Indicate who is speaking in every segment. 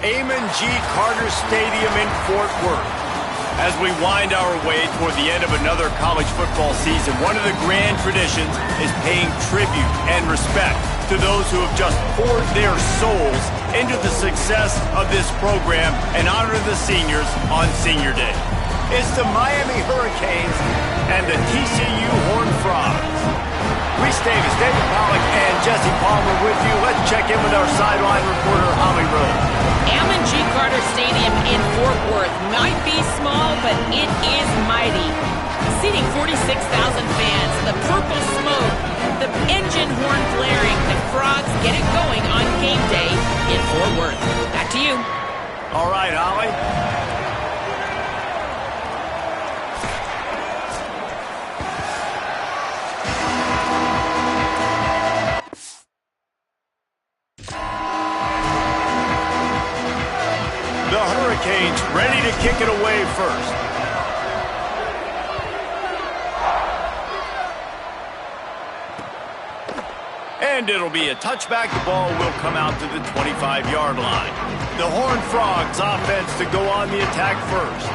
Speaker 1: Amon G. Carter Stadium in Fort Worth. As we wind our way toward the end of another college football season, one of the grand traditions is paying tribute and respect to those who have just poured their souls into the success of this program and honor the seniors on Senior Day. It's the Miami Hurricanes and the TCU Horned Frogs. Reese Davis, David Pollack, and Jesse Palmer with you. Let's check in with our sideline reporter, Holly Rose.
Speaker 2: Amon G. Carter Stadium in Fort Worth might be small, but it is mighty. Seating 46,000 fans, the purple smoke, the engine horn blaring, the Frogs get it going on game day in Fort Worth. Back to you.
Speaker 1: All right, Holly. The Hurricanes ready to kick it away first. And it'll be a touchback. The ball will come out to the 25-yard line. The Horned Frogs offense to go on the attack first.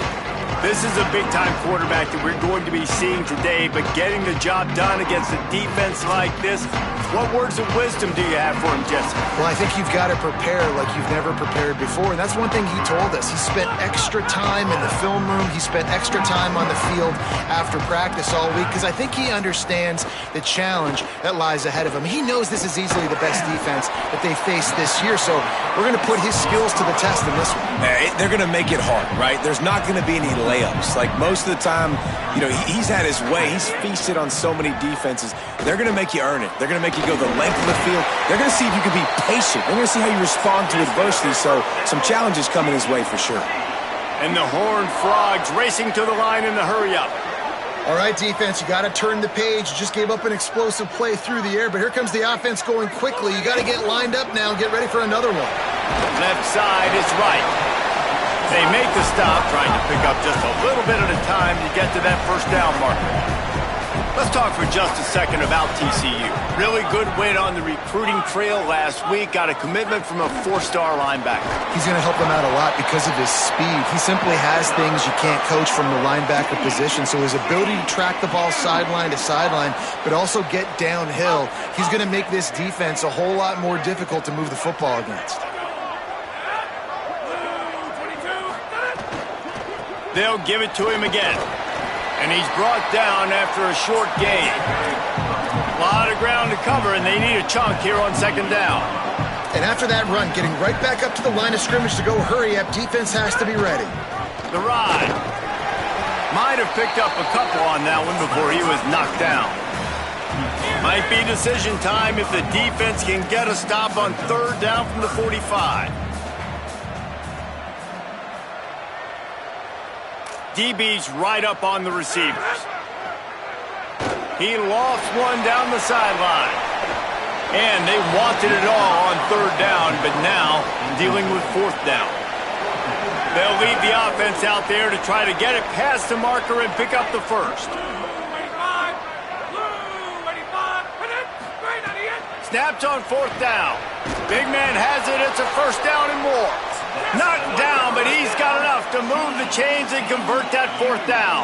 Speaker 1: This is a big-time quarterback that we're going to be seeing today, but getting the job done against a defense like this, what words of wisdom do you have for him, Jesse?
Speaker 3: Well, I think you've got to prepare like you've never prepared before, and that's one thing he told us. He spent extra time in the film room. He spent extra time on the field after practice all week because I think he understands the challenge that lies ahead of him. He knows this is easily the best defense that they faced this year, so we're going to put his skills to the test in this one.
Speaker 4: They're going to make it hard, right? There's not going to be any layups. Like most of the time, you know, he's had his way. He's feasted on so many defenses. They're going to make you earn it. They're going to make you go the length of the field. They're going to see if you can be patient. They're going to see how you respond to adversity. So some challenges coming his way for sure.
Speaker 1: And the Horned Frogs racing to the line in the hurry-up.
Speaker 3: All right, defense, you got to turn the page. You just gave up an explosive play through the air, but here comes the offense going quickly. You got to get lined up now and get ready for another one.
Speaker 1: Left side is right. They make the stop, trying to pick up just a little bit at a time to get to that first down marker. Let's talk for just a second about TCU. Really good win on the recruiting trail last week. Got a commitment from a four-star linebacker.
Speaker 3: He's going to help them out a lot because of his speed. He simply has things you can't coach from the linebacker position. So his ability to track the ball sideline to sideline, but also get downhill, he's going to make this defense a whole lot more difficult to move the football against.
Speaker 1: They'll give it to him again. And he's brought down after a short gain. A lot of ground to cover, and they need a chunk here on second down.
Speaker 3: And after that run, getting right back up to the line of scrimmage to go hurry up, defense has to be ready.
Speaker 1: The ride. Might have picked up a couple on that one before he was knocked down. Might be decision time if the defense can get a stop on third down from the 45. DB's right up on the receivers. He lost one down the sideline. And they wanted it all on third down, but now dealing with fourth down. They'll leave the offense out there to try to get it past the marker and pick up the first. Snapped on fourth down. Big man has it. It's a first down and more. Knocked down, but he's got enough to move the chains and convert that fourth down.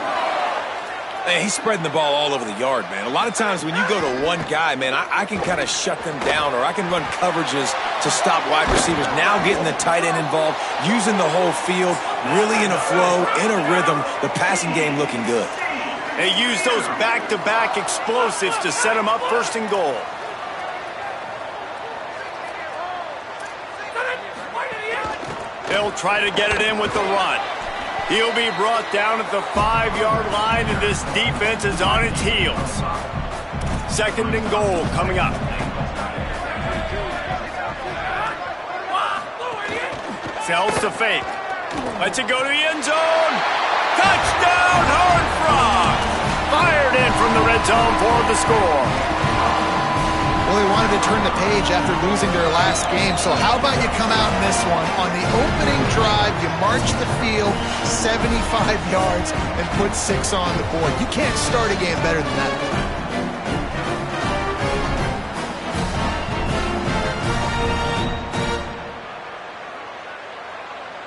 Speaker 4: Man, he's spreading the ball all over the yard, man. A lot of times when you go to one guy, man, I can kind of shut them down, or I can run coverages to stop wide receivers. Now getting the tight end involved, using the whole field, really in a flow, in a rhythm, the passing game looking good.
Speaker 1: They use those back-to-back explosives to set them up first and goal. They'll try to get it in with the run. He'll be brought down at the 5-yard line, and this defense is on its heels. Second and goal coming up. Sells to fake. Lets it go to the end zone. Touchdown, Horned Frogs! Fired in from the red zone for the score.
Speaker 3: Well, they wanted to turn the page after losing their last game, so how about you come out in this one? On the opening drive, you march the field 75 yards and put 6 on the board. You can't start a game better than that.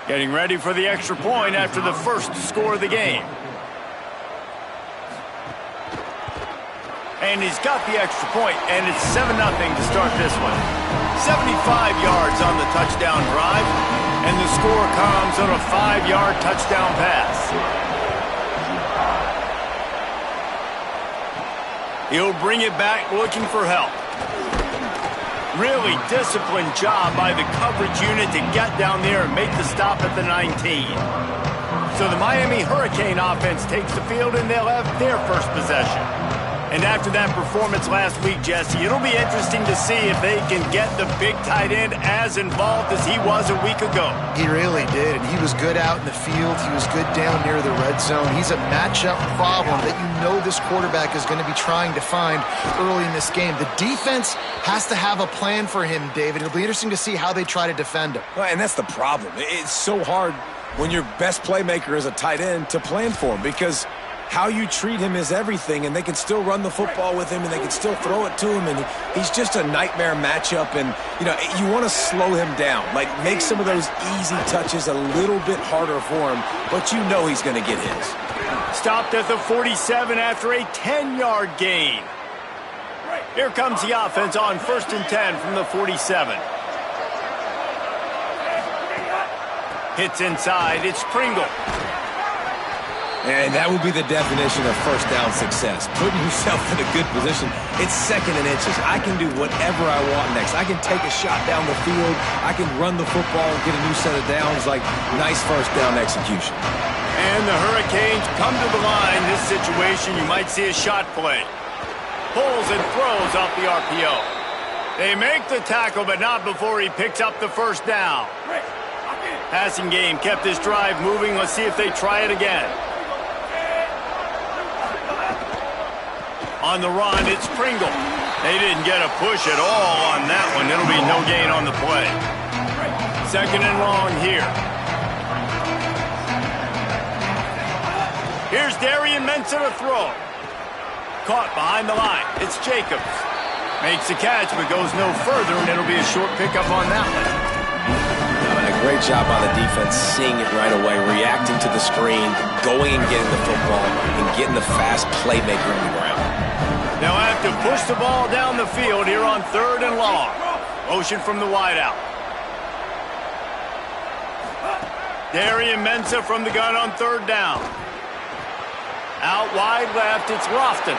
Speaker 1: Getting ready for the extra point after the first score of the game. And he's got the extra point, and it's 7-0 to start this one. 75 yards on the touchdown drive, and the score comes on a 5-yard touchdown pass. He'll bring it back looking for help. Really disciplined job by the coverage unit to get down there and make the stop at the 19. So the Miami Hurricane offense takes the field, and they'll have their first possession. And after that performance last week, Jesse, it'll be interesting to see if they can get the big tight end as involved as he was a week ago.
Speaker 3: He really did, and he was good out in the field. He was good down near the red zone. He's a matchup problem that you know this quarterback is going to be trying to find early in this game. The defense has to have a plan for him, David. It'll be interesting to see how they try to defend him.
Speaker 4: Well, and that's the problem. It's so hard when your best playmaker is a tight end to plan for him, because how you treat him is everything, and they can still run the football with him, and they can still throw it to him, and he's just a nightmare matchup. And, you know, you want to slow him down, like make some of those easy touches a little bit harder for him, but you know he's going to get his.
Speaker 1: Stopped at the 47 after a 10-yard gain. Here comes the offense on 1st and 10 from the 47. Hits inside, it's Pringle.
Speaker 4: And that would be the definition of first down success. Putting yourself in a good position. It's 2nd and inches. I can do whatever I want next. I can take a shot down the field. I can run the football and get a new set of downs. Like, nice first down execution.
Speaker 1: And the Hurricanes come to the line. This situation, you might see a shot play. Pulls and throws off the RPO. They make the tackle, but not before he picks up the first down. Passing game kept this drive moving. Let's see if they try it again. On the run, it's Pringle. They didn't get a push at all on that one. It'll be no gain on the play. 2nd and long here. Here's Darian Mensah to throw. Caught behind the line. It's Jacobs. Makes the catch, but goes no further, and it'll be a short pickup on that one.
Speaker 4: A great job by the defense, seeing it right away, reacting to the screen, going and getting the football, and getting the fast playmaker on the ground.
Speaker 1: They'll have to push the ball down the field here on 3rd and long. Motion from the wideout. Darian Mensah from the gun on 3rd down. Out wide left, it's Lofton.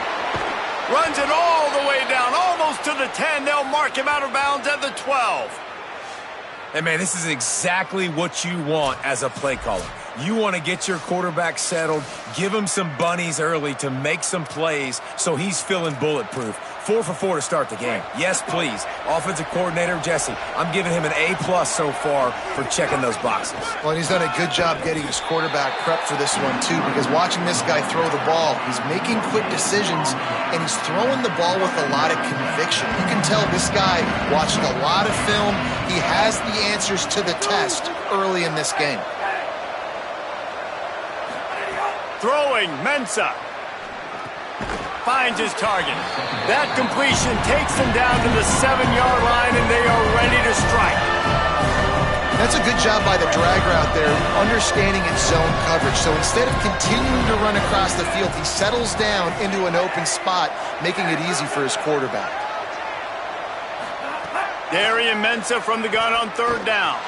Speaker 1: Runs it all the way down, almost to the 10. They'll mark him out of bounds at the 12.
Speaker 4: And, man, this is exactly what you want as a play caller. You want to get your quarterback settled, give him some bunnies early to make some plays so he's feeling bulletproof. 4 for 4 to start the game. Yes, please. Offensive coordinator Jesse, I'm giving him an A+ so far for checking those boxes.
Speaker 3: Well, and he's done a good job getting his quarterback prepped for this one, too, because watching this guy throw the ball, he's making quick decisions, and he's throwing the ball with a lot of conviction. You can tell this guy watched a lot of film. He has the answers to the test early in this game.
Speaker 1: Throwing, Mensah. Finds his target. That completion takes them down to the 7-yard line, and they are ready to strike.
Speaker 3: That's a good job by the drag route there, understanding its zone coverage. So instead of continuing to run across the field, he settles down into an open spot, making it easy for his quarterback.
Speaker 1: Darian Mensah from the gun on 3rd down.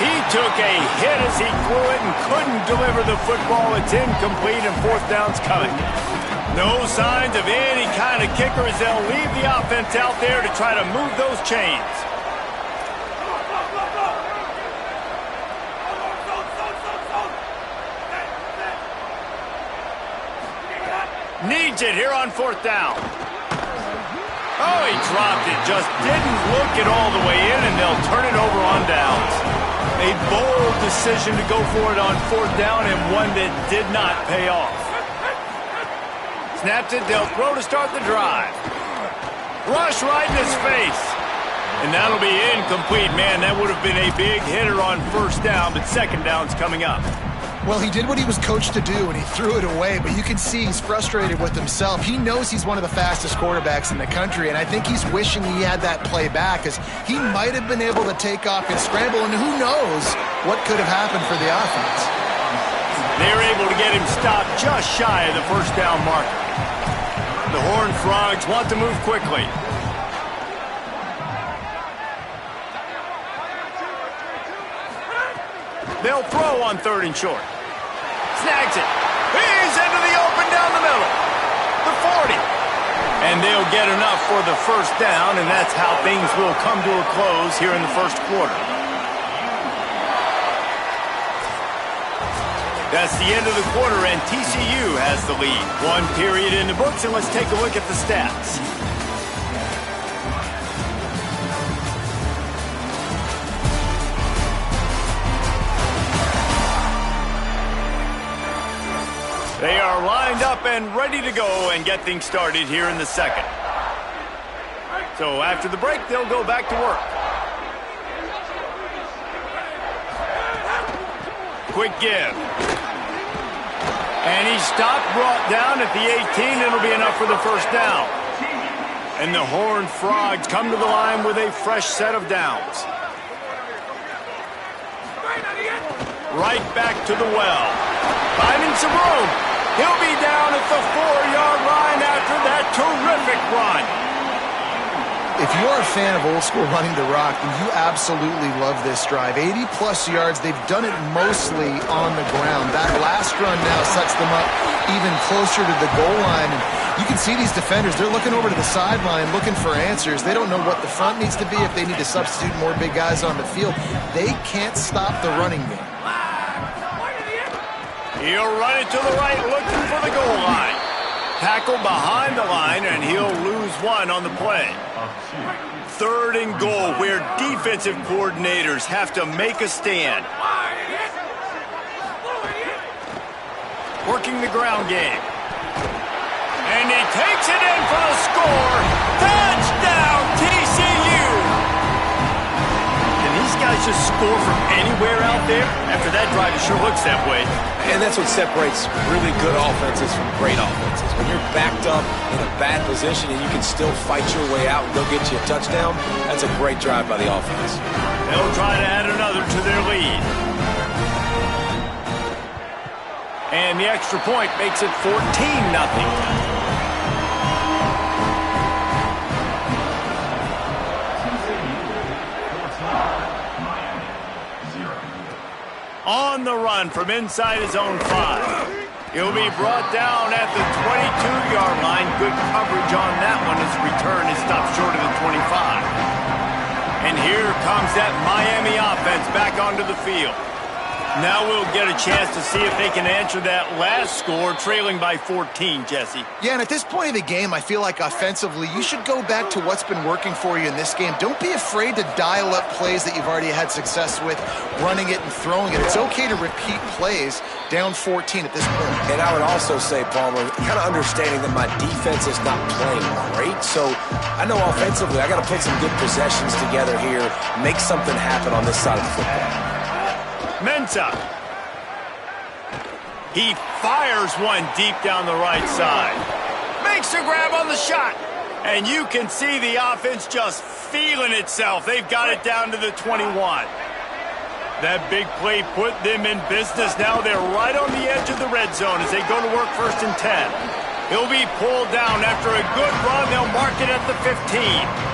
Speaker 1: He took a hit as he threw it and couldn't deliver the football. It's incomplete, and 4th down's coming. No signs of any kind of kickers. They'll leave the offense out there to try to move those chains. Needs it here on 4th down. Oh, he dropped it. Just didn't look it all the way in, and they'll turn it over on downs. A bold decision to go for it on 4th down, and one that did not pay off. Snaps it, they'll throw to start the drive. Rush right in his face. And that'll be incomplete. Man, that would have been a big hitter on 1st down, but 2nd down's coming up.
Speaker 3: Well, he did what he was coached to do, and he threw it away, but you can see he's frustrated with himself. He knows he's one of the fastest quarterbacks in the country, and I think he's wishing he had that play back, because he might have been able to take off and scramble, and who knows what could have happened for the offense.
Speaker 1: They're able to get him stopped just shy of the first down marker. The Horned Frogs want to move quickly. They'll throw on 3rd and short. Snags it. He's into the open down the middle. The 40. And they'll get enough for the first down, and that's how things will come to a close here in the first quarter. That's the end of the quarter, and TCU has the lead. 1 period in the books, and let's take a look at the stats. They are lined up and ready to go and get things started here in the second. So after the break, they'll go back to work. Quick give. And he's stopped, brought down at the 18. It'll be enough for the first down. And the Horned Frogs come to the line with a fresh set of downs. Right back to the well. Finding some room. He'll be down at the 4-yard line after that terrific run.
Speaker 3: If you're a fan of old school running the rock, then you absolutely love this drive. 80-plus yards. They've done it mostly on the ground. That last run now sets them up even closer to the goal line. And you can see these defenders. They're looking over to the sideline looking for answers. They don't know what the front needs to be, if they need to substitute more big guys on the field. They can't stop the running game.
Speaker 1: He'll run it to the right, looking for the goal line. Tackle behind the line, and he'll lose 1 on the play. 3rd and goal, where defensive coordinators have to make a stand. Working the ground game. And he takes it in for the score. Touchdown, TCU! Can these guys just score from anywhere out there? After that drive, it sure looks that way.
Speaker 4: And that's what separates really good offenses from great offenses. When you're backed up in a bad position and you can still fight your way out and go get you a touchdown, that's a great drive by the offense.
Speaker 1: They'll try to add another to their lead. And the extra point makes it 14-0. On the run from inside his own 5. He'll be brought down at the 22-yard line. Good coverage on that one as return is stopped short of the 25. And here comes that Miami offense back onto the field. Now we'll get a chance to see if they can answer that last score, trailing by 14, Jesse.
Speaker 3: Yeah, and at this point of the game, I feel like offensively, you should go back to what's been working for you in this game. Don't be afraid to dial up plays that you've already had success with, running it and throwing it. It's okay to repeat plays down 14 at this point.
Speaker 4: And I would also say, Palmer, kind of understanding that my defense is not playing great, so I know offensively I got to put some good possessions together here, make something happen on this side of the football.
Speaker 1: Mensah. He fires one deep down the right side. Makes a grab on the shot. And you can see the offense just feeling itself. They've got it down to the 21. That big play put them in business. Now they're right on the edge of the red zone as they go to work 1st and 10. He'll be pulled down after a good run. They'll mark it at the 15.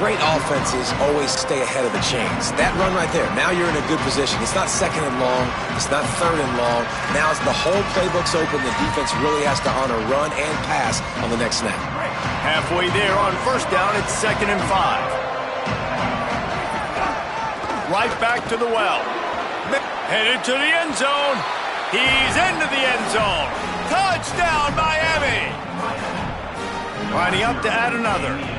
Speaker 4: Great offenses always stay ahead of the chains. That run right there, now you're in a good position. It's not 2nd and long. It's not 3rd and long. Now as the whole playbook's open, the defense really has to honor run and pass on the next snap.
Speaker 1: Halfway there on 1st down, it's 2nd and 5. Right back to the well. Headed to the end zone. He's into the end zone. Touchdown, Miami! Lining up to add another.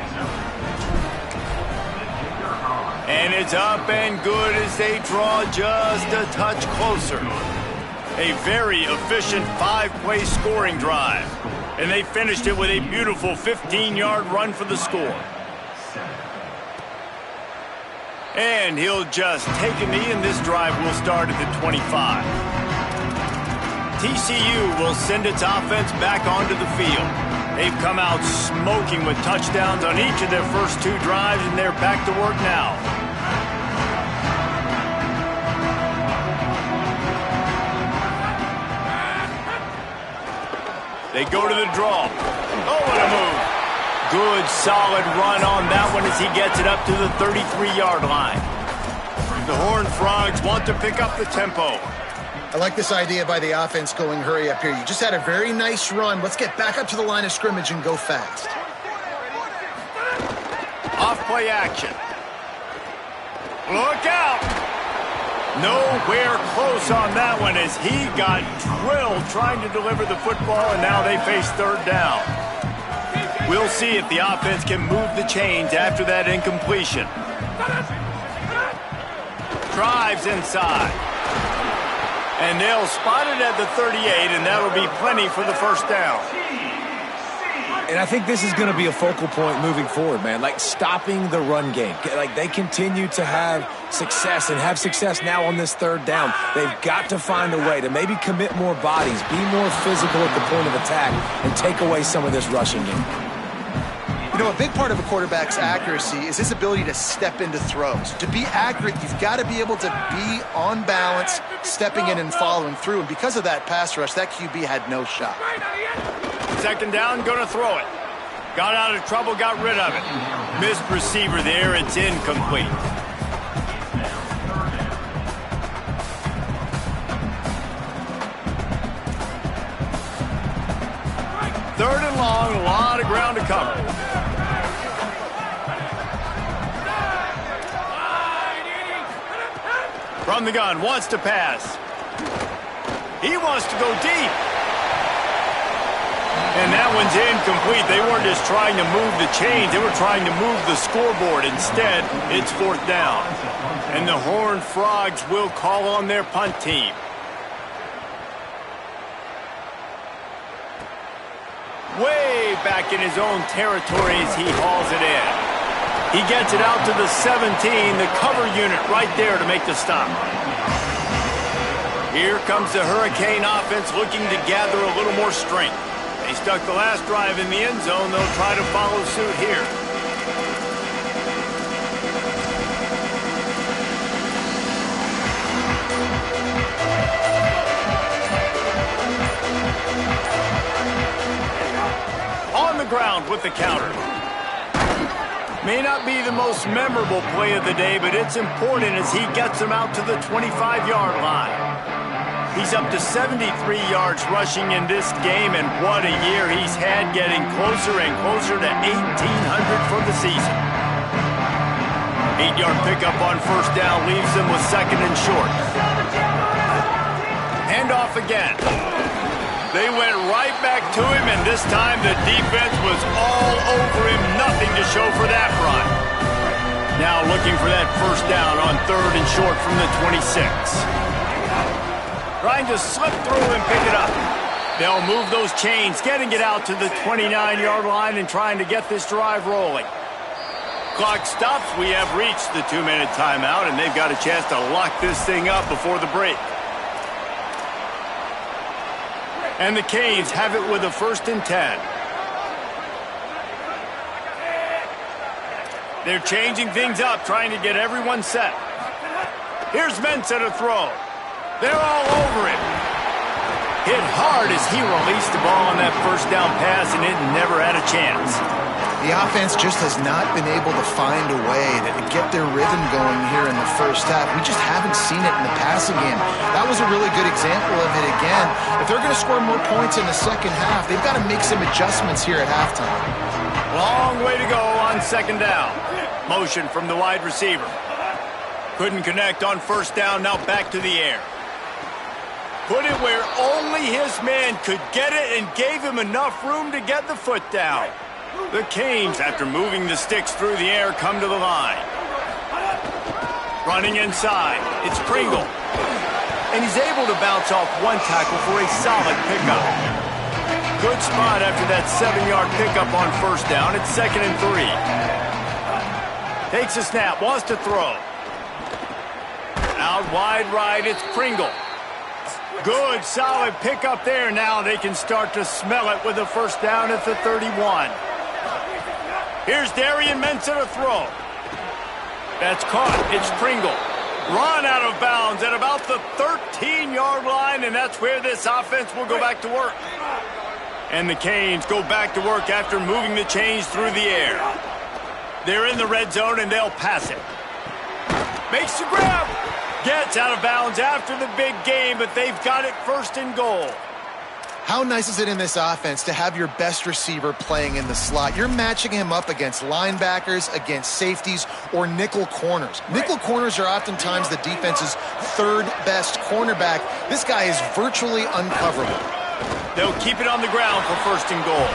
Speaker 1: And it's up and good as they draw just a touch closer. A very efficient 5-play scoring drive. And they finished it with a beautiful 15-yard run for the score. And he'll just take a knee, and this drive will start at the 25. TCU will send its offense back onto the field. They've come out smoking with touchdowns on each of their first 2 drives, and they're back to work now. They go to the draw. Oh, what a move. Good, solid run on that one as he gets it up to the 33-yard line. The Horned Frogs want to pick up the tempo.
Speaker 3: I like this idea by the offense going hurry up here. You just had a very nice run. Let's get back up to the line of scrimmage and go fast.
Speaker 1: Off-play action. Look out! Nowhere close on that one as he got drilled trying to deliver the football, and now they face 3rd down. We'll see if the offense can move the chains after that incompletion. Drives inside. And they'll spot it at the 38, and that'll be plenty for the 1st down.
Speaker 4: And I think this is going to be a focal point moving forward, man. Like, stopping the run game. Like, they continue to have success and have success now on this 3rd down. They've got to find a way to maybe commit more bodies, be more physical at the point of attack, and take away some of this rushing game.
Speaker 3: You know, a big part of a quarterback's accuracy is his ability to step into throws. To be accurate, you've got to be able to be on balance, stepping in and following through. And because of that pass rush, that QB had no shot.
Speaker 1: 2nd down, going to throw it. Got out of trouble, got rid of it. Missed receiver there, it's incomplete. Third and long, a lot of ground to cover. From the gun, wants to pass. He wants to go deep. And that one's incomplete. They weren't just trying to move the chains. They were trying to move the scoreboard. Instead, it's 4th down. And the Horned Frogs will call on their punt team. Way back in his own territory as he hauls it in. He gets it out to the 17, the cover unit right there to make the stop. Here comes the Hurricane offense looking to gather a little more strength. They stuck the last drive in the end zone. They'll try to follow suit here. On the ground with the counter. May not be the most memorable play of the day, but it's important as he gets them out to the 25-yard line. He's up to 73 yards rushing in this game, and what a year he's had, getting closer and closer to 1,800 for the season. 8-yard pickup on 1st down leaves them with 2nd and short. Handoff again. They went right back to him, and this time the defense was all over him. Nothing to show for that run. Now looking for that 1st down on 3rd and short from the 26. Trying to slip through and pick it up. They'll move those chains, getting it out to the 29-yard line and trying to get this drive rolling. Clock stops. We have reached the 2-minute timeout, and they've got a chance to lock this thing up before the break. And the Canes have it with a 1st and 10. They're changing things up, trying to get everyone set. Here's Mensah to throw. They're all over him. Hit hard as he released the ball on that 1st down pass, and it never had a chance.
Speaker 3: The offense just has not been able to find a way to get their rhythm going here in the 1st half. We just haven't seen it in the passing game. That was a really good example of it again. If they're going to score more points in the 2nd half, they've got to make some adjustments here at halftime.
Speaker 1: Long way to go on 2nd down. Motion from the wide receiver. Couldn't connect on 1st down, now back to the air. Put it where only his man could get it and gave him enough room to get the foot down. The Canes, after moving the sticks through the air, come to the line. Running inside, it's Pringle. And he's able to bounce off one tackle for a solid pickup. Good spot after that 7-yard pickup on 1st down. It's 2nd and 3. Takes a snap, wants to throw. Out wide right, it's Pringle. Good, solid pickup there. Now they can start to smell it with a first down at the 31. Here's Darian Mensah to throw. That's caught. It's Pringle. Run out of bounds at about the 13-yard line, and that's where this offense will go back to work. And the Canes go back to work after moving the chains through the air. They're in the red zone, and they'll pass it. Makes the grab. Gets out of bounds after the big game, but they've got it first and goal.
Speaker 3: How nice is it in this offense to have your best receiver playing in the slot? You're matching him up against linebackers, against safeties, or nickel corners. Nickel corners are oftentimes the defense's third best cornerback. This guy is virtually uncoverable.
Speaker 1: They'll keep it on the ground for first and goal.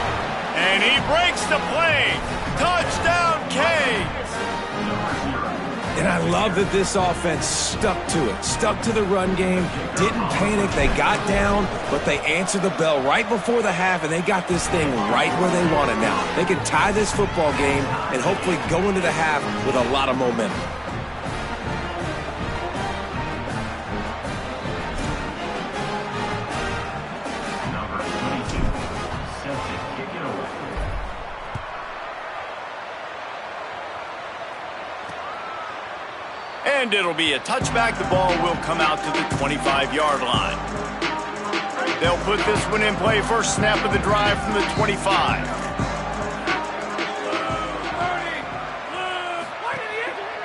Speaker 1: And he breaks the play. Touchdown, Canes!
Speaker 4: And I love that this offense stuck to it, stuck to the run game, didn't panic. They got down, but they answered the bell right before the half, and they got this thing right where they want it now. They can tie this football game and hopefully go into the half with a lot of momentum.
Speaker 1: And it'll be a touchback. The ball will come out to the 25-yard line. They'll put this one in play. First snap of the drive from the 25.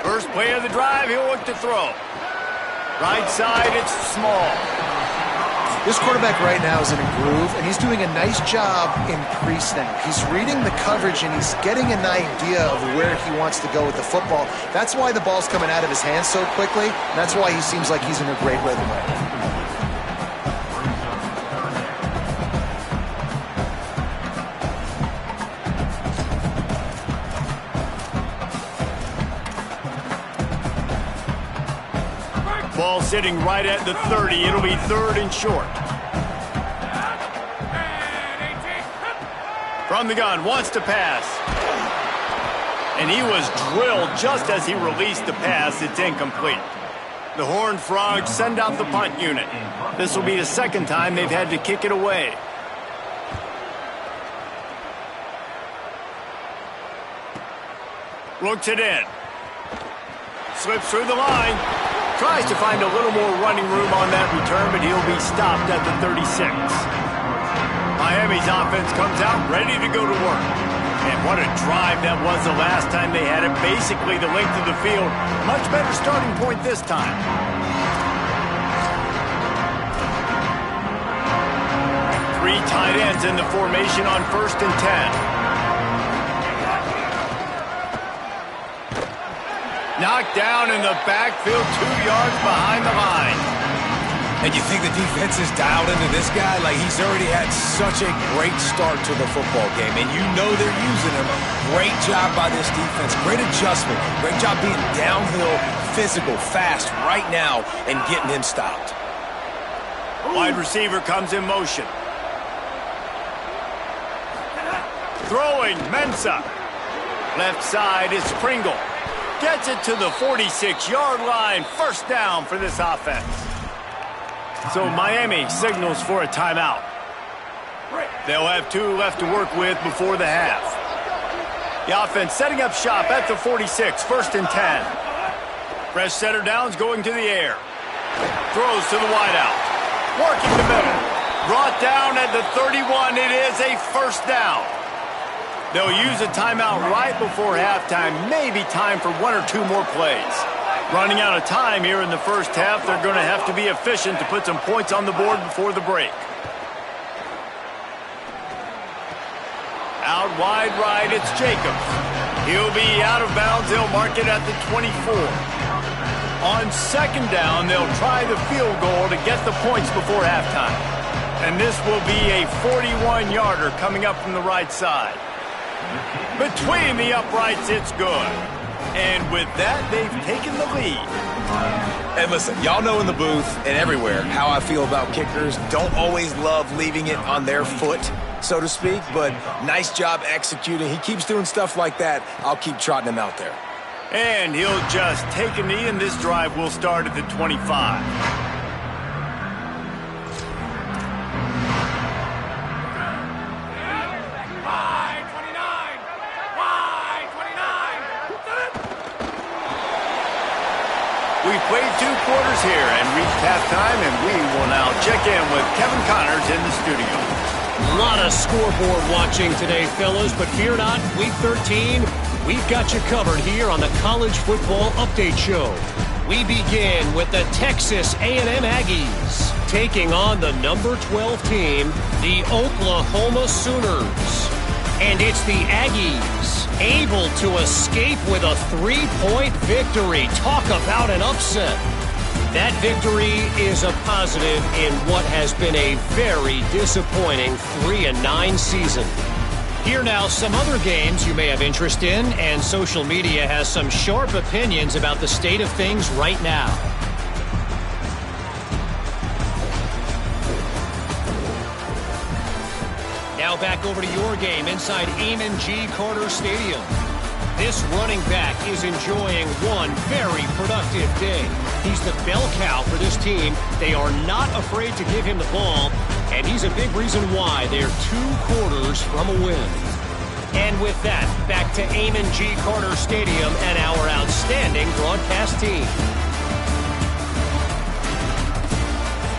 Speaker 1: First play of the drive, he'll look to throw. Right side, it's small.
Speaker 3: This quarterback right now is in a groove, and he's doing a nice job in pre-snap. He's reading the coverage, and he's getting an idea of where he wants to go with the football. That's why the ball's coming out of his hands so quickly, and that's why he seems like he's in a great rhythm right now.
Speaker 1: Ball sitting right at the 30. It'll be third and short. From the gun, wants to pass. And he was drilled just as he released the pass. It's incomplete. The Horned Frogs send out the punt unit. This will be the second time they've had to kick it away. Looks it in. Slips through the line. Tries to find a little more running room on that return, but he'll be stopped at the 36. Miami's offense comes out ready to go to work. And what a drive that was the last time they had it. Basically the length of the field. Much better starting point this time. Three tight ends in the formation on 1st and 10. Knocked down in the backfield, 2 yards behind the line.
Speaker 4: And you think the defense is dialed into this guy? Like, he's already had such a great start to the football game, and you know they're using him. Great job by this defense. Great adjustment. Great job being downhill, physical, fast right now, and getting him stopped.
Speaker 1: Wide receiver comes in motion. Throwing, Mensah. Left side is Pringle. Gets it to the 46-yard line. First down for this offense. So Miami signals for a timeout. They'll have 2 left to work with before the half. The offense setting up shop at the 46, 1st and 10. Fresh setter downs going to the air. Throws to the wideout. Working the middle. Brought down at the 31. It is a first down. They'll use a timeout right before halftime. Maybe time for 1 or 2 more plays. Running out of time here in the first half. They're going to have to be efficient to put some points on the board before the break. Out wide right, it's Jacobs. He'll be out of bounds. They'll mark it at the 24. On second down, they'll try the field goal to get the points before halftime. And this will be a 41-yarder coming up from the right side. Between the uprights, it's good. And with that, they've taken the lead.
Speaker 4: And listen, y'all know in the booth and everywhere how I feel about kickers. Don't always love leaving it on their foot, so to speak, but nice job executing. He keeps doing stuff like that. I'll keep trotting him out there.
Speaker 1: And he'll just take a knee, and this drive will start at the 25. halftime, and we will now check in with Kevin Connors in the studio.
Speaker 5: A lot of scoreboard watching today, fellas, but fear not, Week 13, we've got you covered here on the College Football Update Show. We begin with the Texas A&M Aggies taking on the number 12 team, the Oklahoma Sooners. And it's the Aggies able to escape with a 3-point victory. Talk about an upset. That victory is a positive in what has been a very disappointing 3-9 season. Here now, some other games you may have interest in, and social media has some sharp opinions about the state of things right now. Now back over to your game inside Amon G. Carter Stadium. This running back is enjoying one very productive day. He's the bell cow for this team. They are not afraid to give him the ball, and he's a big reason why they're 2 quarters from a win. And with that, back to Amon G. Carter Stadium and our outstanding broadcast team.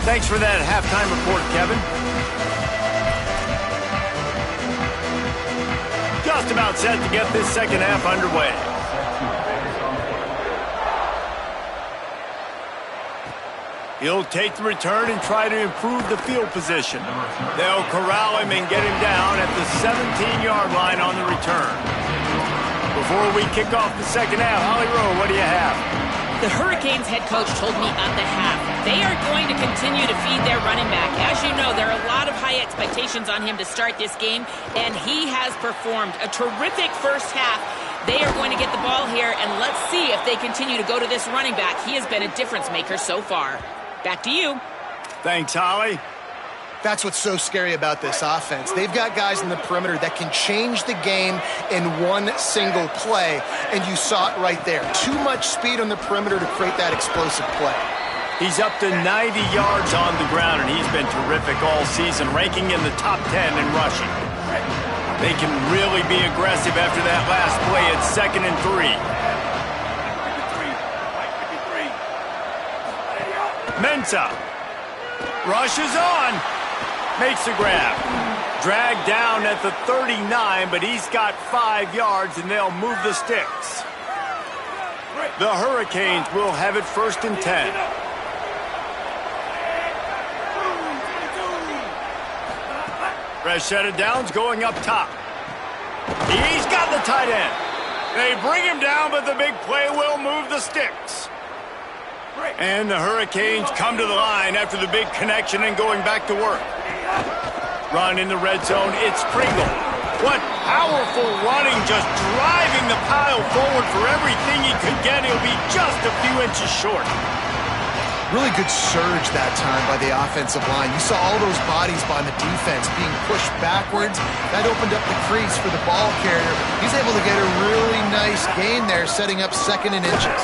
Speaker 1: Thanks for that halftime report, Kevin. Just about set to get this second half underway. He'll take the return and try to improve the field position. They'll corral him and get him down at the 17-yard line on the return. Before we kick off the second half, Holly Rowe, what do you have?
Speaker 2: The Hurricanes head coach told me at the half they are going to continue to feed their running back. As you know, there are a lot of high expectations on him to start this game, and he has performed a terrific first half. They are going to get the ball here, and let's see if they continue to go to this running back. He has been a difference maker so far. Back to you.
Speaker 1: Thanks, Holly.
Speaker 3: That's what's so scary about this offense. They've got guys in the perimeter that can change the game in one single play, and you saw it right there. Too much speed on the perimeter to create that explosive play.
Speaker 1: He's up to 90 yards on the ground, and he's been terrific all season, ranking in the top 10 in rushing. They can really be aggressive after that last play. It's 2nd and 3. Mensah rushes on, makes the grab. Dragged down at the 39, but he's got 5 yards, and they'll move the sticks. The Hurricanes will have it 1st and 10. Fresh set of downs going up top. He's got the tight end. They bring him down, but the big play will move the sticks. And the Hurricanes come to the line after the big connection and going back to work. Run in the red zone. It's Pringle. What powerful running, just driving the pile forward for everything he could get. He'll be just a few inches short.
Speaker 3: Really good surge that time by the offensive line. You saw all those bodies by the defense being pushed backwards. That opened up the crease for the ball carrier. He's able to get a really nice gain there, setting up 2nd and inches.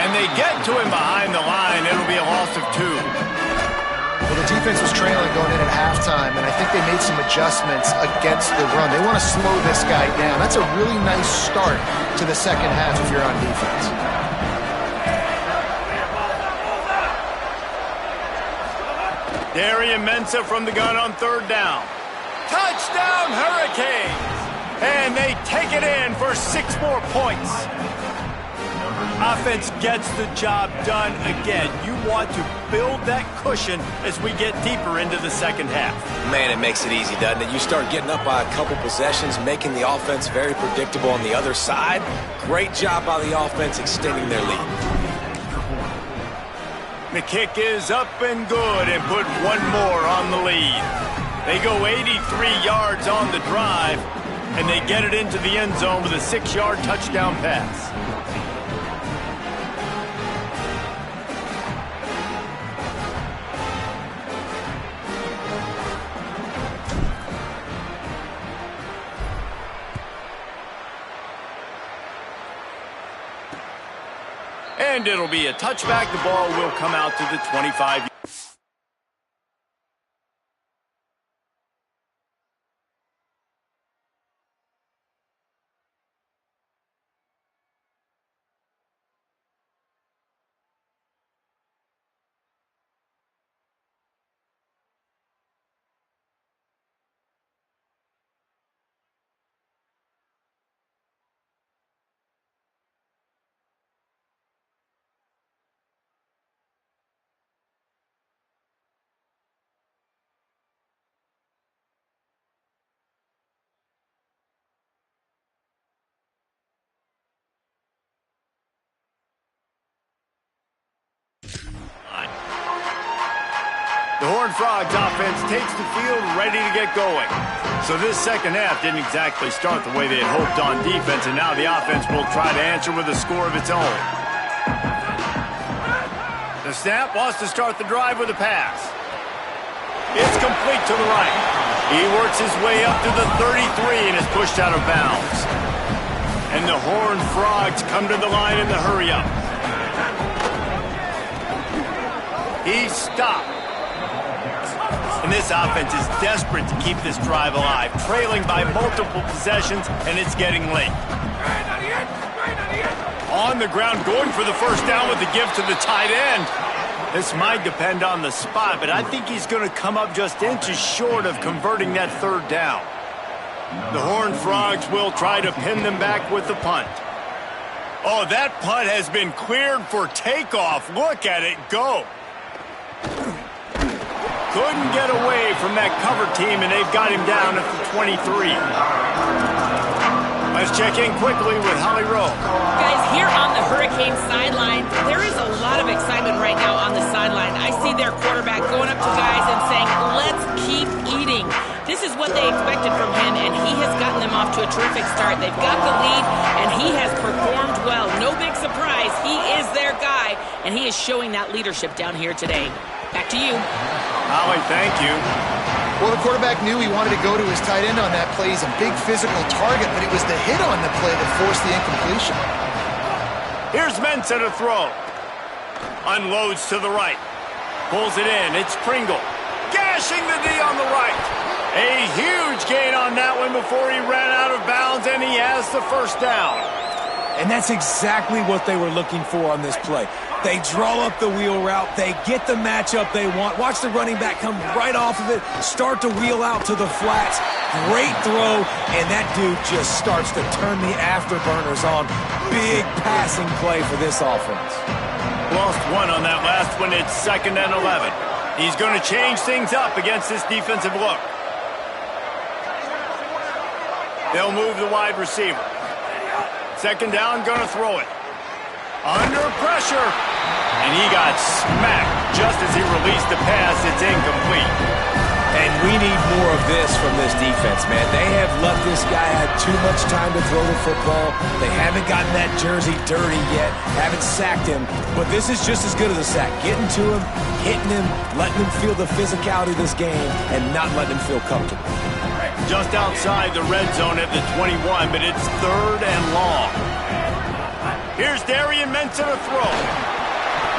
Speaker 1: And they get to him behind the line. It'll be a loss of 2.
Speaker 3: Well, the defense was trailing going in at halftime, and I think they made some adjustments against the run. They want to slow this guy down. That's a really nice start to the second half if you're on defense.
Speaker 1: Darian Mensah from the gun on 3rd down. Touchdown, Hurricanes! And they take it in for 6 more points. Offense gets the job done again. You want to build that cushion as we get deeper into the second half.
Speaker 4: Man, it makes it easy, doesn't it? You start getting up by a couple possessions, making the offense very predictable on the other side. Great job by the offense extending their lead.
Speaker 1: The kick is up and good and put 1 more on the lead. They go 83 yards on the drive, and they get it into the end zone with a 6-yard touchdown pass. And it'll be a touchback. The ball will come out to the 25. The Horned Frogs offense takes the field, ready to get going. So this second half didn't exactly start the way they had hoped on defense, and now the offense will try to answer with a score of its own. The snap wants to start the drive with a pass. It's complete to the right. He works his way up to the 33 and is pushed out of bounds. And the Horned Frogs come to the line in the hurry-up. He's stopped. And this offense is desperate to keep this drive alive, trailing by multiple possessions, and it's getting late. On the ground, going for the first down with the give to the tight end. This might depend on the spot, but I think he's going to come up just inches short of converting that third down. The Horned Frogs will try to pin them back with the punt. Oh, that punt has been cleared for takeoff. Look at it go. Couldn't get away from that cover team, and they've got him down at the 23. Let's check in quickly with Holly Rowe.
Speaker 2: Guys, here on the Hurricane sideline, there is a lot of excitement right now on the sideline. I see their quarterback going up to guys and saying, let's keep eating. This is what they expected from him, and he has gotten them off to a terrific start. They've got the lead, and he has performed well. No big surprise. He is their guy, and he is showing that leadership down here today. Back to you.
Speaker 1: Holly, thank you.
Speaker 3: Well, the quarterback knew he wanted to go to his tight end on that play. He's a big physical target, but it was the hit on the play that forced the incompletion.
Speaker 1: Here's Mensa to throw. Unloads to the right. Pulls it in. It's Pringle. Gashing the D on the right. A huge gain on that one before he ran out of bounds, and he has the first down.
Speaker 4: And that's exactly what they were looking for on this play. They draw up the wheel route. They get the matchup they want. Watch the running back come right off of it, start to wheel out to the flats. Great throw, and that dude just starts to turn the afterburners on. Big passing play for this offense.
Speaker 1: Lost one on that last one. It's 2nd and 11. He's going to change things up against this defensive look. They'll move the wide receiver. 2nd down, going to throw it. Under pressure. And he got smacked just as he released the pass. It's incomplete.
Speaker 4: And we need more of this from this defense, man. They have let this guy have too much time to throw the football. They haven't gotten that jersey dirty yet, haven't sacked him. But this is just as good as a sack. Getting to him, hitting him, letting him feel the physicality of this game, and not letting him feel comfortable.
Speaker 1: Just outside the red zone at the 21, but it's 3rd and long. Here's Darian Mensa to throw.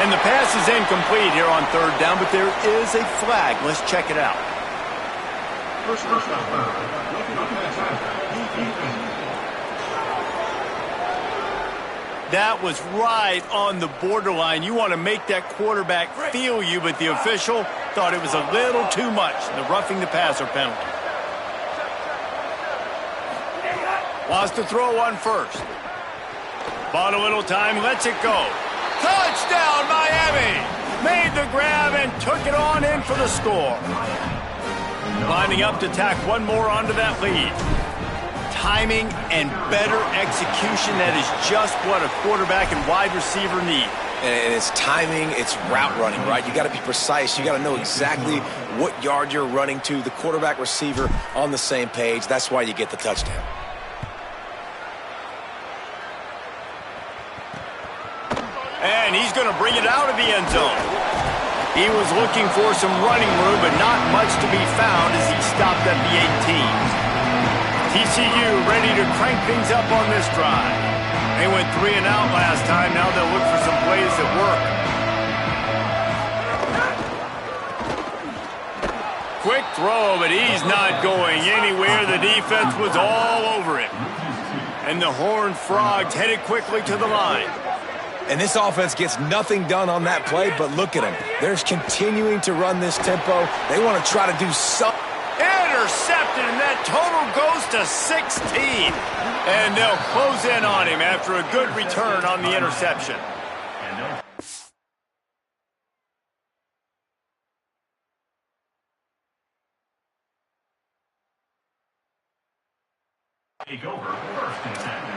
Speaker 1: And the pass is incomplete here on 3rd down, but there is a flag. Let's check it out. That was right on the borderline. You want to make that quarterback feel you, but the official thought it was a little too much. The roughing the passer penalty. Wants to throw on first. Bought a little time, lets it go. Touchdown, Miami! Made the grab and took it on in for the score. Lining up to tack one more onto that lead. Timing and better execution, that is just what a quarterback and wide receiver need.
Speaker 4: And it's timing, it's route running, right? You got to be precise. You got to know exactly what yard you're running to. The quarterback receiver on the same page. That's why you get the touchdown.
Speaker 1: And he's going to bring it out of the end zone. He was looking for some running room, but not much to be found as he stopped at the 18. TCU ready to crank things up on this drive. They went 3 and out last time. Now they'll look for some plays that work. Quick throw, but he's not going anywhere. The defense was all over him. And the Horned Frogs headed quickly to the line.
Speaker 4: And this offense gets nothing done on that play, but look at them. They're continuing to run this tempo. They want to try to do something.
Speaker 1: Intercepted, and that total goes to 16. And they'll close in on him after a good return on the interception.
Speaker 6: Take over 1st and 10.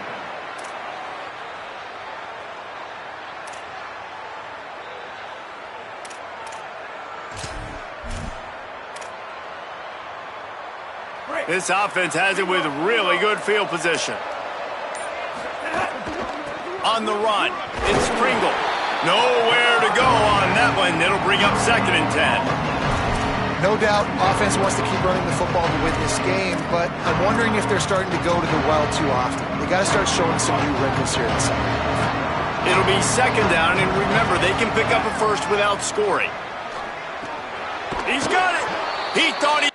Speaker 1: This offense has it with really good field position. On the run, it's Kringle. Nowhere to go on that one. It'll bring up 2nd and 10.
Speaker 3: No doubt, offense wants to keep running the football to win this game, but I'm wondering if they're starting to go to the well too often. They got to start showing some new wrinkles here in the second half.
Speaker 1: It'll be 2nd down, and remember, they can pick up a first without scoring. He's got it. He thought he...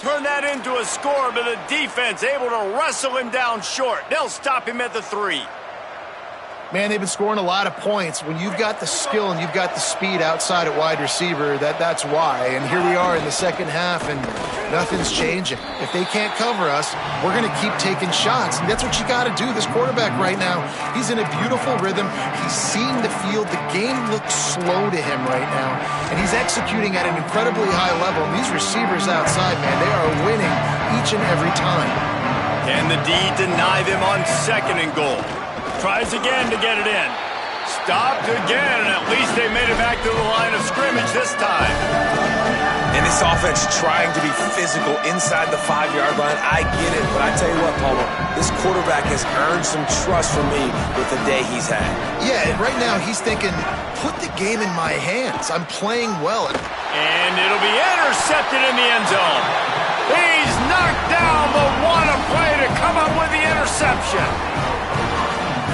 Speaker 1: Turn that into a score, but the defense able to wrestle him down short. They'll stop him at the 3.
Speaker 3: Man, they've been scoring a lot of points. When you've got the skill and you've got the speed outside at wide receiver, that's why. And here we are in the second half, and nothing's changing. If they can't cover us, we're going to keep taking shots. And that's what you got to do. This quarterback right now, he's in a beautiful rhythm. He's seeing the field. The game looks slow to him right now. And he's executing at an incredibly high level. And these receivers outside, man, they are winning each and every time.
Speaker 1: Can the D deny them on 2nd and goal? Tries again to get it in. Stopped again, and at least they made it back to the line of scrimmage this time.
Speaker 4: And this offense trying to be physical inside the 5-yard line. I get it, but I tell you what, Paulo, this quarterback has earned some trust from me with the day he's had.
Speaker 3: Yeah, right now he's thinking, put the game in my hands. I'm playing well.
Speaker 1: And it'll be intercepted in the end zone. He's knocked down, but what a play to come up with the interception.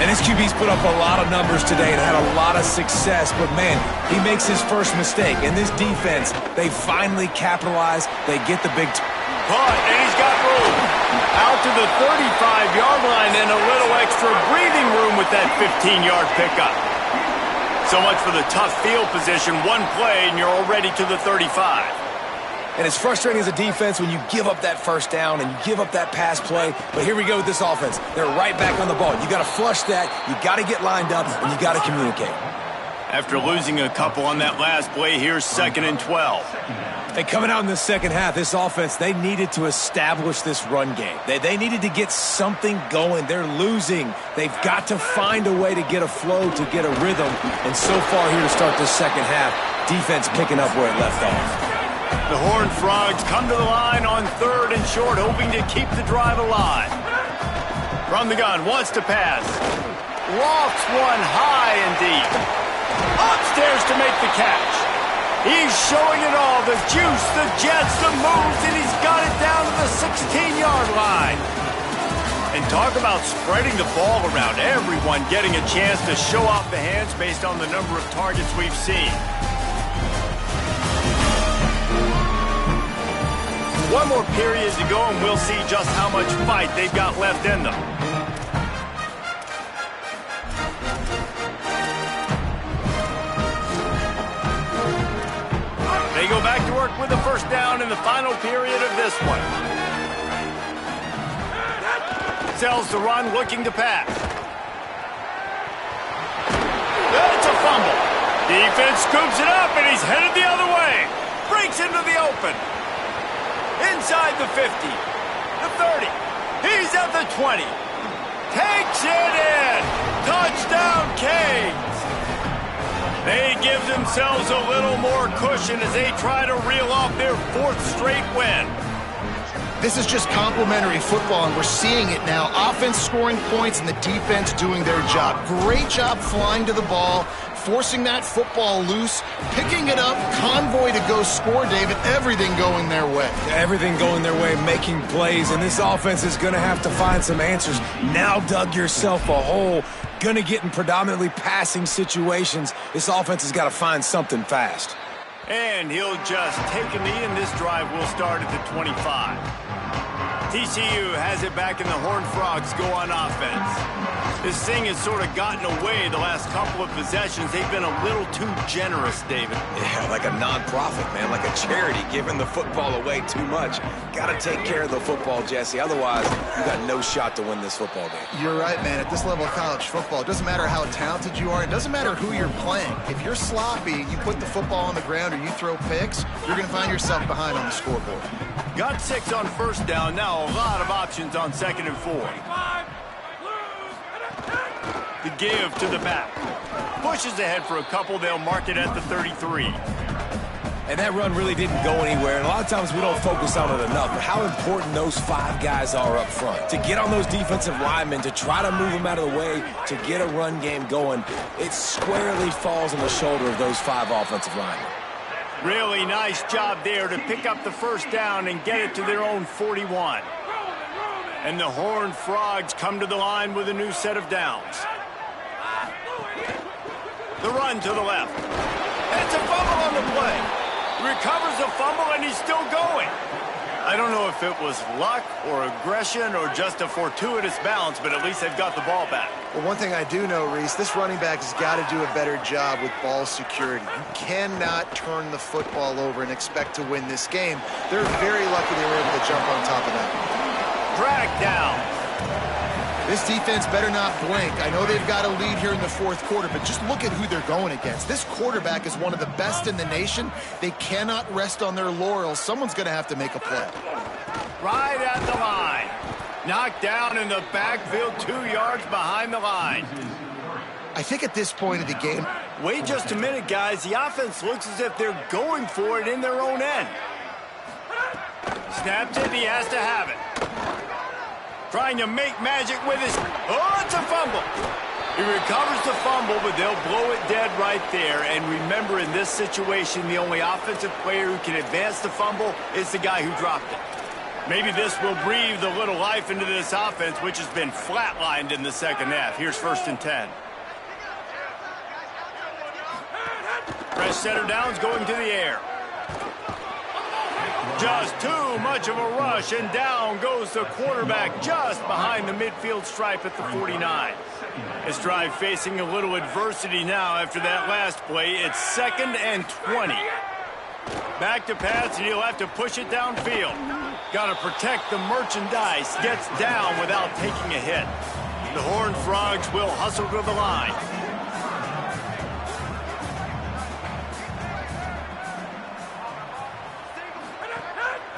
Speaker 4: And this QB's put up a lot of numbers today and had a lot of success, but man, he makes his first mistake. And this defense, they finally capitalize. They get the big
Speaker 1: punt, and he's got room. Out to the 35-yard line and a little extra breathing room with that 15-yard pickup. So much for the tough field position. One play, and you're already to the 35.
Speaker 4: And it's frustrating as a defense when you give up that first down and you give up that pass play. But here we go with this offense. They're right back on the ball. You got to flush that. You got to get lined up, and you got to communicate.
Speaker 1: After losing a couple on that last play, here's 2nd and 12.
Speaker 4: Hey, coming out in the second half, this offense, they needed to establish this run game. They needed to get something going. They're losing. They've got to find a way to get a flow, to get a rhythm. And so far here to start this second half, defense picking up where it left off.
Speaker 1: The Horned Frogs come to the line on 3rd and short, hoping to keep the drive alive. From the gun, wants to pass. Lofts one high and deep. Upstairs to make the catch. He's showing it all, the juice, the jets, the moves, and he's got it down to the 16-yard line. And talk about spreading the ball around, everyone getting a chance to show off the hands based on the number of targets we've seen. One more period to go, and we'll see just how much fight they've got left in them. They go back to work with the first down in the final period of this one. Sells the run, looking to pass. That's a fumble. Defense scoops it up, and he's headed the other way. Breaks into the open. Inside the 50, the 30, he's at the 20, takes it in, touchdown Canes. They give themselves a little more cushion as they try to reel off their 4th straight win.
Speaker 3: This is just complimentary football, and we're seeing it now. Offense scoring points and the defense doing their job. Great job flying to the ball, forcing that football loose, picking it up, convoy to go score, David. Everything going their way.
Speaker 4: Everything going their way, making plays, and this offense is going to have to find some answers. Now dug yourself a hole. Going to get in predominantly passing situations. This offense has got to find something fast.
Speaker 1: And he'll just take a knee, and this drive will start at the 25. TCU has it back, and the Horned Frogs go on offense. This thing has sort of gotten away the last couple of possessions. They've been a little too generous, David.
Speaker 4: Yeah, like a non-profit, man, like a charity, giving the football away too much. Got to take care of the football, Jesse. Otherwise, you got no shot to win this football game.
Speaker 3: You're right, man. At this level of college football, it doesn't matter how talented you are. It doesn't matter who you're playing. If you're sloppy, you put the football on the ground or you throw picks, you're going to find yourself behind on the scoreboard.
Speaker 1: Got 6 on first down. Now a lot of options on 2nd and 4. The give to the back. Pushes ahead for a couple. They'll mark it at the 33.
Speaker 4: And that run really didn't go anywhere. And a lot of times we don't focus on it enough. But how important those 5 guys are up front. To get on those defensive linemen, to try to move them out of the way, to get a run game going, it squarely falls on the shoulder of those 5 offensive linemen.
Speaker 1: Really nice job there to pick up the first down and get it to their own 41. And the Horned Frogs come to the line with a new set of downs. The run to the left. It's a fumble on the play. Recovers the fumble, and he's still going. I don't know if it was luck or aggression or just a fortuitous bounce, but at least they've got the ball back.
Speaker 3: Well, one thing I do know, Reese, this running back has got to do a better job with ball security. You cannot turn the football over and expect to win this game. They're very lucky they were able to jump on top of that.
Speaker 1: Drag down.
Speaker 3: This defense better not blink. I know they've got a lead here in the fourth quarter, but just look at who they're going against. This quarterback is one of the best in the nation. They cannot rest on their laurels. Someone's going to have to make a play.
Speaker 1: Right at the line. Knocked down in the backfield, 2 yards behind the line.
Speaker 3: I think at this point of the game...
Speaker 1: Wait just a minute, guys. The offense looks as if they're going for it in their own end. Snapped it, and he has to have it. Trying to make magic with his... Oh, it's a fumble. He recovers the fumble, but they'll blow it dead right there. And remember, in this situation, the only offensive player who can advance the fumble is the guy who dropped it. Maybe this will breathe a little life into this offense, which has been flatlined in the second half. Here's 1st and 10. Fresh center downs going to the air. Just too much of a rush, and down goes the quarterback just behind the midfield stripe at the 49. This drive facing a little adversity now after that last play. It's 2nd and 20. Back to pass, and he'll have to push it downfield. Got to protect the merchandise. Gets down without taking a hit. The Horned Frogs will hustle to the line.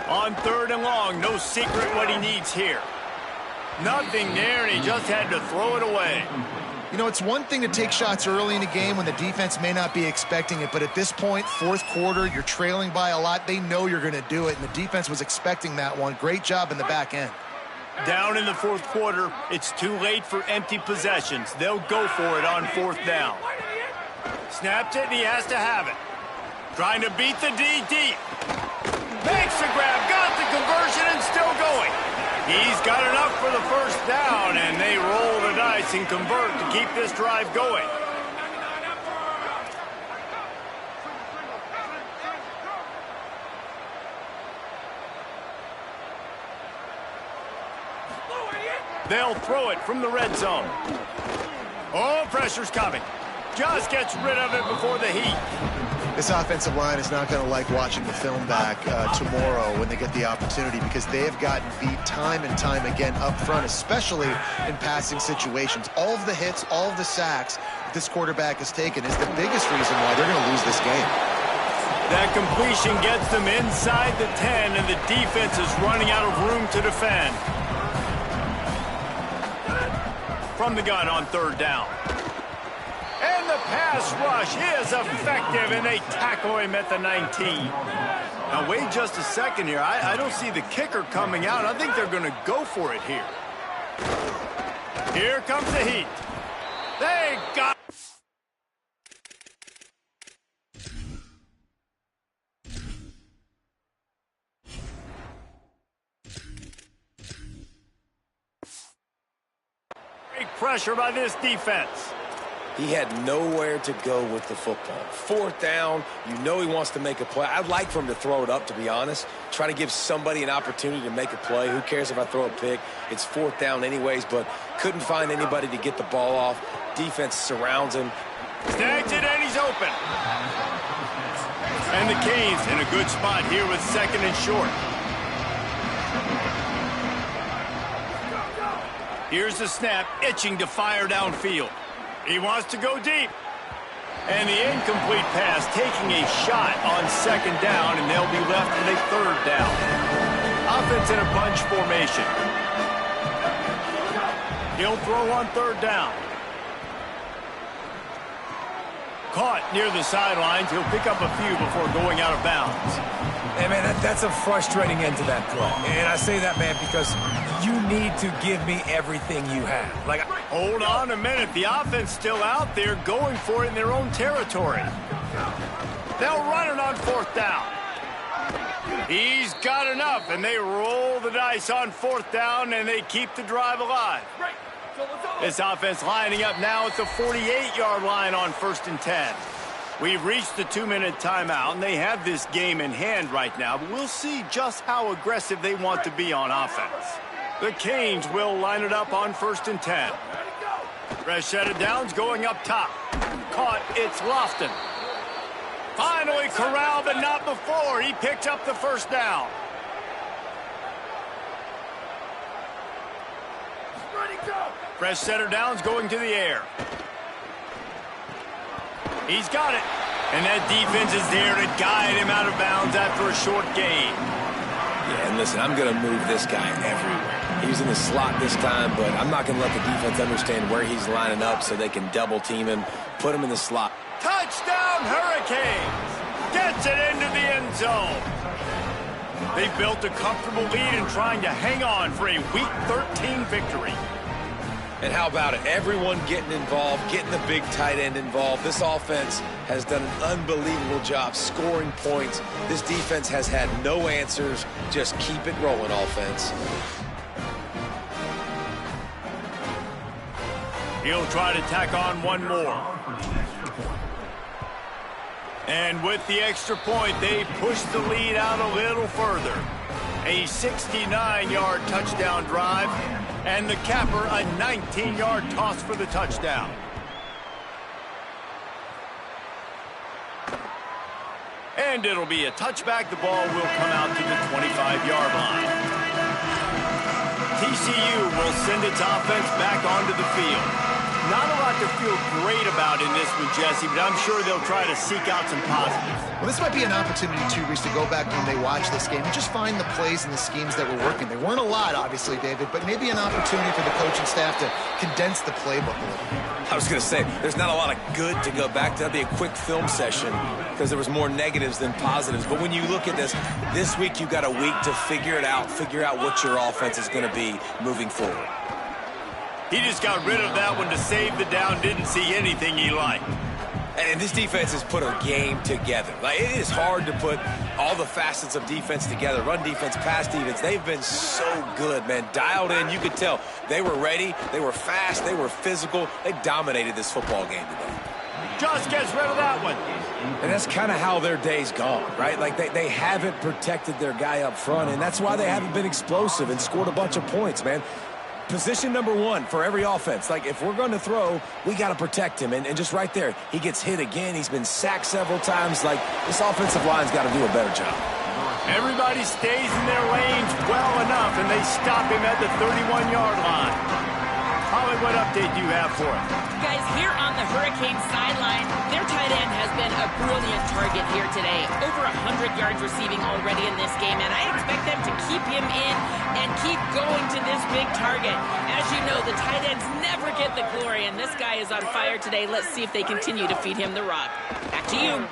Speaker 1: On 3rd and long, no secret what he needs here. Nothing there, and he just had to throw it away.
Speaker 3: You know, it's one thing to take shots early in a game when the defense may not be expecting it, but at this point, 4th quarter, you're trailing by a lot. They know you're going to do it, and the defense was expecting that one. Great job in the back end.
Speaker 1: Down in the 4th quarter, it's too late for empty possessions. They'll go for it on 4th down. Snapped it, and he has to have it. Trying to beat the D deep. Makes the grab, got the conversion, and still going. He's got enough for the first down, and they roll the dice and convert to keep this drive going. They'll throw it from the red zone. Oh, pressure's coming. Just gets rid of it before the heat.
Speaker 3: This offensive line is not going to like watching the film back tomorrow when they get the opportunity, because they have gotten beat time and time again up front, especially in passing situations. All of the hits, all of the sacks that this quarterback has taken is the biggest reason why they're going to lose this game.
Speaker 1: That completion gets them inside the 10, and the defense is running out of room to defend. From the gun on 3rd down. And the pass rush is effective, and they tackle him at the 19. Now, wait just a second here. I don't see the kicker coming out. I think they're going to go for it here. Here comes the heat. They got it. Great pressure by this defense.
Speaker 4: He had nowhere to go with the football. 4th down, you know he wants to make a play. I'd like for him to throw it up, to be honest. Try to give somebody an opportunity to make a play. Who cares if I throw a pick? It's 4th down anyways, but couldn't find anybody to get the ball off. Defense surrounds him.
Speaker 1: Snags it, and he's open. And the Canes in a good spot here with 2nd and short. Here's the snap, itching to fire downfield. He wants to go deep. And the incomplete pass taking a shot on 2nd down, and they'll be left with a 3rd down. Offense in a bunch formation. He'll throw on 3rd down. Caught near the sidelines. He'll pick up a few before going out of bounds.
Speaker 4: Hey, man, that's a frustrating end to that play. And I say that, man, because you need to give me everything you have. Like,
Speaker 1: hold on a minute. The offense still out there going for it in their own territory. They'll run it on 4th down. He's got enough, and they roll the dice on 4th down, and they keep the drive alive. This offense lining up now at the 48-yard line on 1st and 10. We've reached the 2-minute timeout, and they have this game in hand right now, but we'll see just how aggressive they want to be on offense. The Canes will line it up on 1st and 10. Fresh set of downs going up top. Caught, it's Lofton. Finally corralled, but not before. He picked up the 1st down. Fresh set of downs going to the air. He's got it. And that defense is there to guide him out of bounds after a short gain.
Speaker 4: Yeah, and listen, I'm going to move this guy everywhere. He's in the slot this time, but I'm not going to let the defense understand where he's lining up so they can double team him, put him in the slot.
Speaker 1: Touchdown, Hurricanes! Gets it into the end zone. They built a comfortable lead and trying to hang on for a Week 13 victory.
Speaker 4: And how about it? Everyone getting involved, getting the big tight end involved. This offense has done an unbelievable job scoring points. This defense has had no answers. Just keep it rolling, offense.
Speaker 1: He'll try to tack on one more. And with the extra point, they push the lead out a little further. A 69-yard touchdown drive, and the capper a 19-yard toss for the touchdown. And it'll be a touchback. The ball will come out to the 25-yard line. TCU will send its offense back onto the field. Not a lot to feel great about in this one, Jesse, but I'm sure they'll try to seek out some positives.
Speaker 3: Well, this might be an opportunity, too, Reese, to go back when they watch this game and just find the plays and the schemes that were working. There weren't a lot, obviously, David, but maybe an opportunity for the coaching staff to condense the playbook a little.
Speaker 4: I was going to say, there's not a lot of good to go back to. That'd be a quick film session because there was more negatives than positives. But when you look at this week you got a week to figure it out, figure out what your offense is going to be moving forward.
Speaker 1: He just got rid of that one to save the down, didn't see anything he liked.
Speaker 4: And this defense has put a game together. Like, it is hard to put all the facets of defense together. Run defense, pass defense. They've been so good, man. Dialed in. You could tell they were ready. They were fast. They were physical. They dominated this football game today.
Speaker 1: Just gets rid of that one.
Speaker 4: And that's kind of how their day's gone, right? Like, they haven't protected their guy up front, and that's why they haven't been explosive and scored a bunch of points, man. Position number one for every offense. Like, if we're going to throw, we got to protect him. And just right there, he gets hit again. He's been sacked several times. Like, this offensive line's got to do a better job.
Speaker 1: Everybody stays in their lanes well enough, and they stop him at the 31-yard line. Holly, what update do you have for us?
Speaker 2: Guys, here on the Hurricane sideline, their tight end has been a brilliant target here today. Over 100 yards receiving already in this game, and I expect them to keep him in and keep going to this big target. As you know, the tight ends never get the glory, and this guy is on fire today. Let's see if they continue to feed him the rock. Back to you.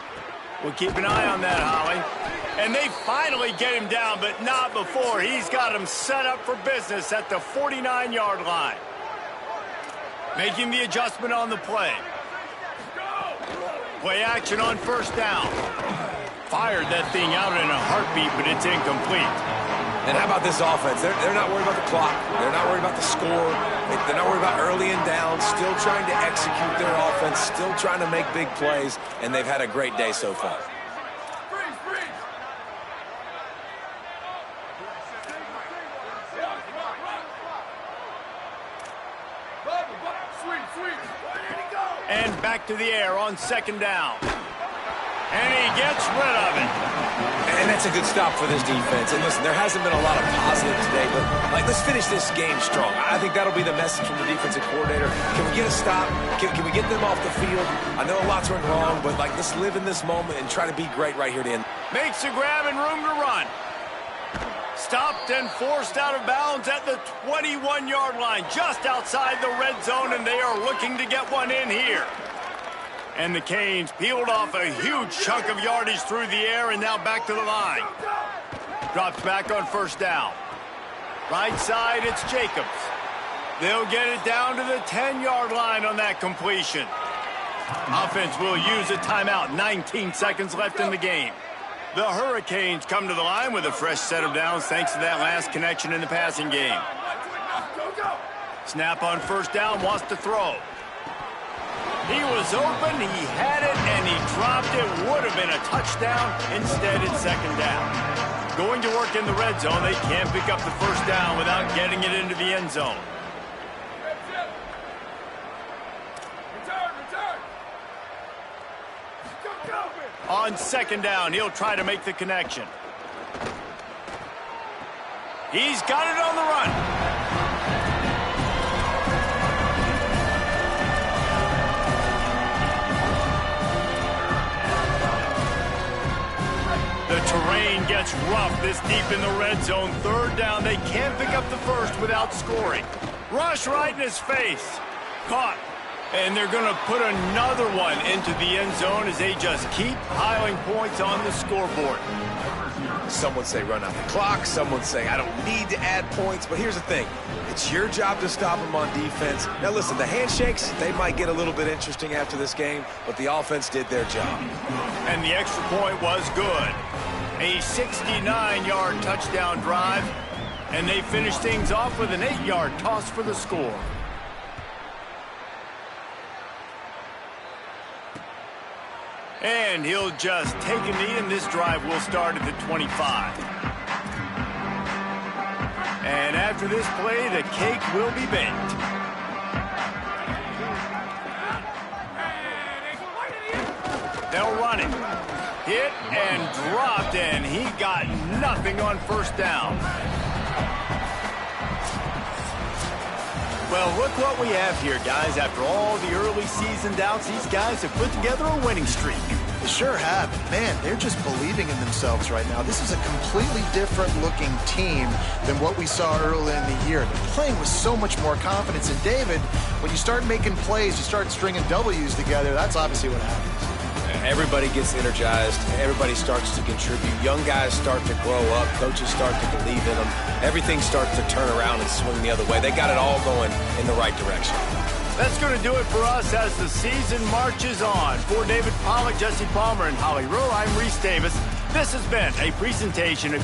Speaker 1: We'll keep an eye on that, Holly. And they finally get him down, but not before. He's got him set up for business at the 49-yard line. Making the adjustment on the play. Play action on 1st down. Fired that thing out in a heartbeat, but it's incomplete.
Speaker 4: And how about this offense? They're not worried about the clock. They're not worried about the score. They're not worried about early and down. Still trying to execute their offense. Still trying to make big plays. And they've had a great day so far.
Speaker 1: And back to the air on 2nd down. And he gets rid of it.
Speaker 4: And that's a good stop for this defense. And listen, there hasn't been a lot of positive today, but let's finish this game strong. I think that'll be the message from the defensive coordinator. Can we get a stop? Can we get them off the field? I know a lot's went wrong, but let's live in this moment and try to be great right here to end.
Speaker 1: Makes a grab and room to run. Stopped and forced out of bounds at the 21-yard line, just outside the red zone, and they are looking to get one in here. And the Canes peeled off a huge chunk of yardage through the air and now back to the line. Drops back on first down. Right side, it's Jacobs. They'll get it down to the 10-yard line on that completion. Offense will use a timeout. 19 seconds left in the game. The Hurricanes come to the line with a fresh set of downs thanks to that last connection in the passing game. Snap on first down, wants to throw. He was open, he had it, and he dropped it. Would have been a touchdown. Instead, it's second down. Going to work in the red zone. They can't pick up the first down without getting it into the end zone. On second down, he'll try to make the connection. He's got it on the run. The terrain gets rough this deep in the red zone. Third down, they can't pick up the first without scoring. Rush right in his face. Caught. And they're going to put another one into the end zone as they just keep piling points on the scoreboard.
Speaker 4: Some would say run out the clock. Some would say I don't need to add points. But here's the thing. It's your job to stop them on defense. Now, listen, the handshakes, they might get a little bit interesting after this game, but the offense did their job.
Speaker 1: And the extra point was good. A 69-yard touchdown drive, and they finish things off with an 8-yard toss for the score. And he'll just take a knee, and this drive will start at the 25. And after this play, the cake will be baked. They'll run it. Hit and dropped, and he got nothing on first down. Well, look what we have here, guys. After all the early season doubts, these guys have put together a winning streak.
Speaker 3: They sure have. Man, they're just believing in themselves right now. This is a completely different-looking team than what we saw early in the year. They're playing with so much more confidence. And, David, when you start making plays, you start stringing W's together, that's obviously what happens.
Speaker 4: Everybody gets energized. Everybody starts to contribute. Young guys start to grow up. Coaches start to believe in them. Everything starts to turn around and swing the other way. They got it all going in the right direction.
Speaker 1: That's going to do it for us as the season marches on. For David Pollack, Jesse Palmer, and Holly Rowe, I'm Reese Davis. This has been a presentation of